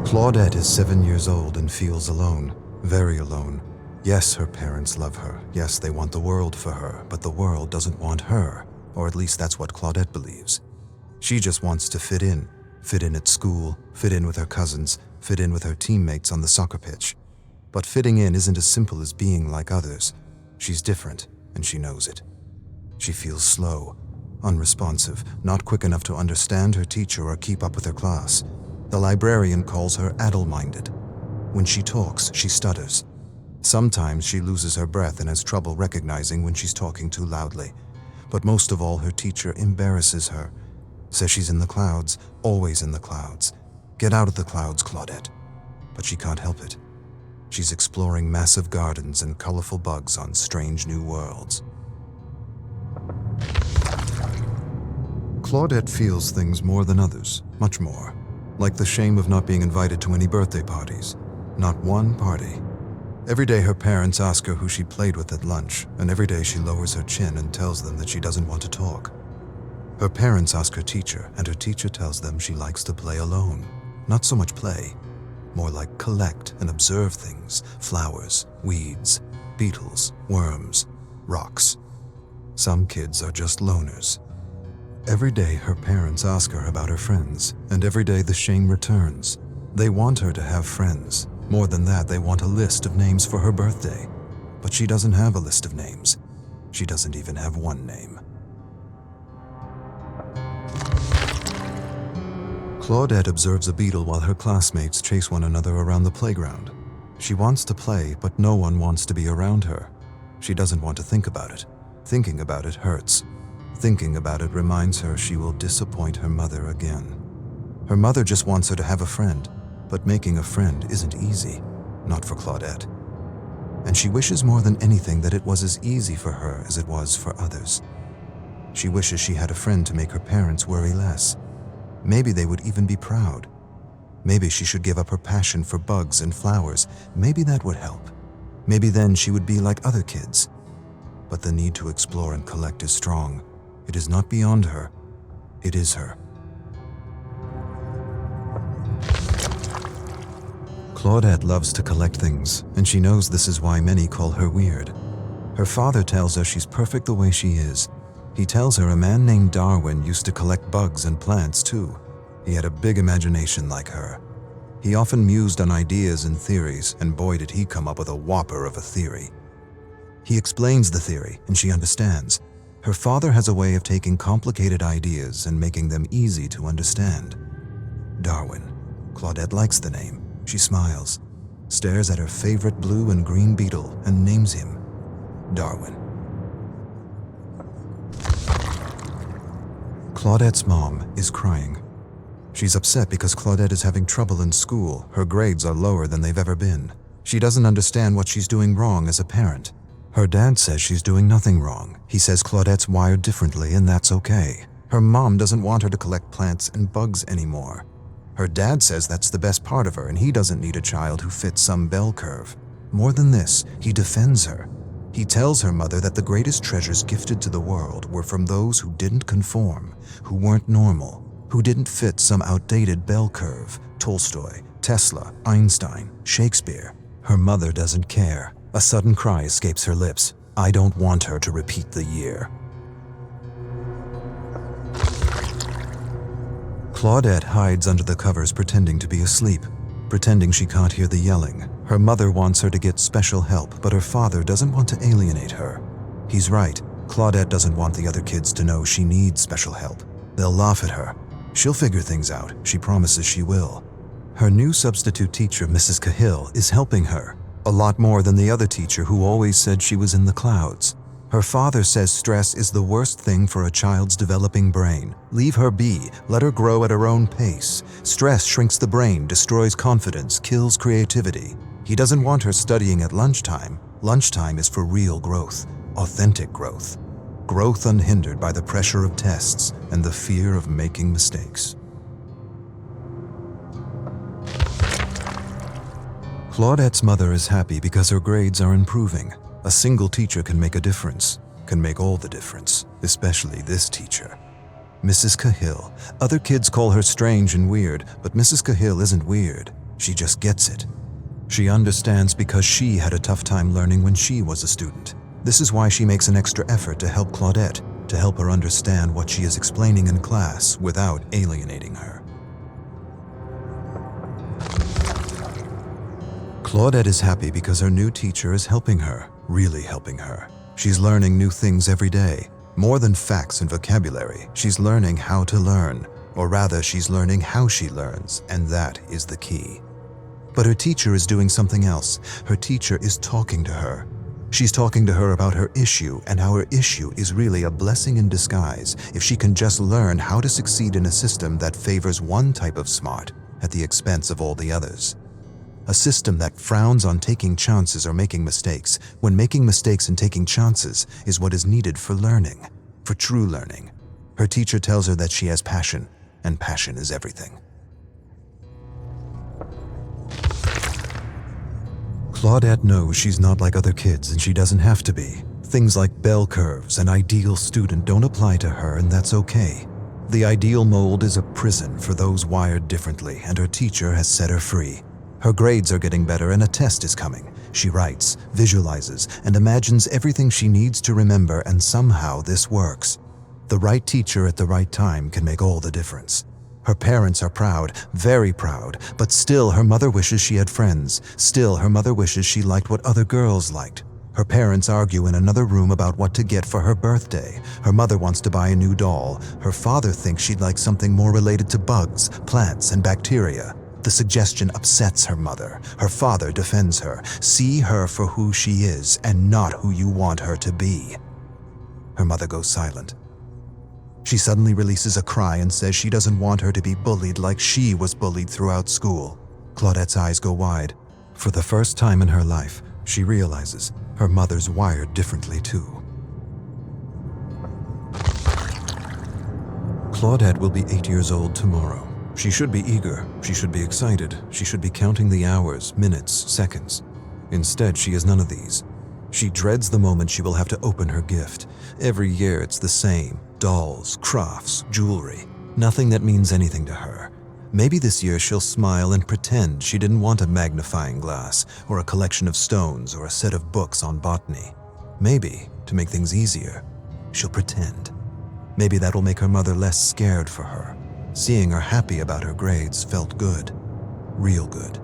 Claudette is 7 years old and feels alone, very alone. Yes, her parents love her. Yes, they want the world for her, but the world doesn't want her, or at least that's what Claudette believes. She just wants to fit in at school, fit in with her cousins, fit in with her teammates on the soccer pitch. But fitting in isn't as simple as being like others. She's different, and she knows it. She feels slow, unresponsive, not quick enough to understand her teacher or keep up with her class. The librarian calls her addle-minded. When she talks, she stutters. Sometimes she loses her breath and has trouble recognizing when she's talking too loudly. But most of all, her teacher embarrasses her. Says she's in the clouds, always in the clouds. Get out of the clouds, Claudette. But she can't help it. She's exploring massive gardens and colorful bugs on strange new worlds. Claudette feels things more than others, much more. Like the shame of not being invited to any birthday parties. Not one party. Every day her parents ask her who she played with at lunch, and every day she lowers her chin and tells them that she doesn't want to talk. Her parents ask her teacher, and her teacher tells them she likes to play alone. Not so much play, more like collect and observe things, flowers, weeds, beetles, worms, rocks. Some kids are just loners. Every day her parents ask her about her friends, and every day the shame returns. They want her to have friends. More than that, they want a list of names for her birthday. But she doesn't have a list of names. She doesn't even have one name. Claudette observes a beetle while her classmates chase one another around the playground. She wants to play, but no one wants to be around her. She doesn't want to think about it. Thinking about it hurts. Thinking about it reminds her she will disappoint her mother again. Her mother just wants her to have a friend, but making a friend isn't easy, not for Claudette. And she wishes more than anything that it was as easy for her as it was for others. She wishes she had a friend to make her parents worry less. Maybe they would even be proud. Maybe she should give up her passion for bugs and flowers. Maybe that would help. Maybe then she would be like other kids. But the need to explore and collect is strong. It is not beyond her. It is her. Claudette loves to collect things, and she knows this is why many call her weird. Her father tells her she's perfect the way she is. He tells her a man named Darwin used to collect bugs and plants too. He had a big imagination like her. He often mused on ideas and theories, and boy did he come up with a whopper of a theory. He explains the theory, and she understands. Her father has a way of taking complicated ideas and making them easy to understand. Darwin. Claudette likes the name. She smiles, stares at her favorite blue and green beetle, and names him Darwin. Claudette's mom is crying. She's upset because Claudette is having trouble in school. Her grades are lower than they've ever been. She doesn't understand what she's doing wrong as a parent. Her dad says she's doing nothing wrong. He says Claudette's wired differently, and that's okay. Her mom doesn't want her to collect plants and bugs anymore. Her dad says that's the best part of her, and he doesn't need a child who fits some bell curve. More than this, he defends her. He tells her mother that the greatest treasures gifted to the world were from those who didn't conform, who weren't normal, who didn't fit some outdated bell curve. Tolstoy, Tesla, Einstein, Shakespeare. Her mother doesn't care. A sudden cry escapes her lips. I don't want her to repeat the year. Claudette hides under the covers pretending to be asleep, pretending she can't hear the yelling. Her mother wants her to get special help, but her father doesn't want to alienate her. He's right. Claudette doesn't want the other kids to know she needs special help. They'll laugh at her. She'll figure things out. She promises she will. Her new substitute teacher, Mrs. Cahill, is helping her. A lot more than the other teacher who always said she was in the clouds. Her father says stress is the worst thing for a child's developing brain. Leave her be. Let her grow at her own pace. Stress shrinks the brain, destroys confidence, kills creativity. He doesn't want her studying at lunchtime. Lunchtime is for real growth, authentic growth. Growth unhindered by the pressure of tests and the fear of making mistakes. Claudette's mother is happy because her grades are improving. A single teacher can make a difference, can make all the difference, especially this teacher. Mrs. Cahill. Other kids call her strange and weird, but Mrs. Cahill isn't weird. She just gets it. She understands because she had a tough time learning when she was a student. This is why she makes an extra effort to help Claudette, to help her understand what she is explaining in class without alienating her. Claudette is happy because her new teacher is helping her, really helping her. She's learning new things every day. More than facts and vocabulary, she's learning how to learn, or rather, she's learning how she learns, and that is the key. But her teacher is doing something else. Her teacher is talking to her. She's talking to her about her issue and how her issue is really a blessing in disguise if she can just learn how to succeed in a system that favors one type of smart at the expense of all the others. A system that frowns on taking chances or making mistakes, when making mistakes and taking chances is what is needed for learning, for true learning. Her teacher tells her that she has passion, and passion is everything. Claudette knows she's not like other kids and she doesn't have to be. Things like bell curves and ideal student don't apply to her, and that's okay. The ideal mold is a prison for those wired differently, and her teacher has set her free. Her grades are getting better and a test is coming. She writes, visualizes, and imagines everything she needs to remember, and somehow this works. The right teacher at the right time can make all the difference. Her parents are proud, very proud, but still her mother wishes she had friends. Still her mother wishes she liked what other girls liked. Her parents argue in another room about what to get for her birthday. Her mother wants to buy a new doll. Her father thinks she'd like something more related to bugs, plants, and bacteria. The suggestion upsets her mother. Her father defends her. See her for who she is and not who you want her to be. Her mother goes silent. She suddenly releases a cry and says she doesn't want her to be bullied like she was bullied throughout school. Claudette's eyes go wide. For the first time in her life, she realizes her mother's wired differently too. Claudette will be 8 years old tomorrow. She should be eager, she should be excited, she should be counting the hours, minutes, seconds. Instead, she is none of these. She dreads the moment she will have to open her gift. Every year it's the same. Dolls, crafts, jewelry. Nothing that means anything to her. Maybe this year she'll smile and pretend she didn't want a magnifying glass, or a collection of stones, or a set of books on botany. Maybe, to make things easier, she'll pretend. Maybe that'll make her mother less scared for her. Seeing her happy about her grades felt good. Real good.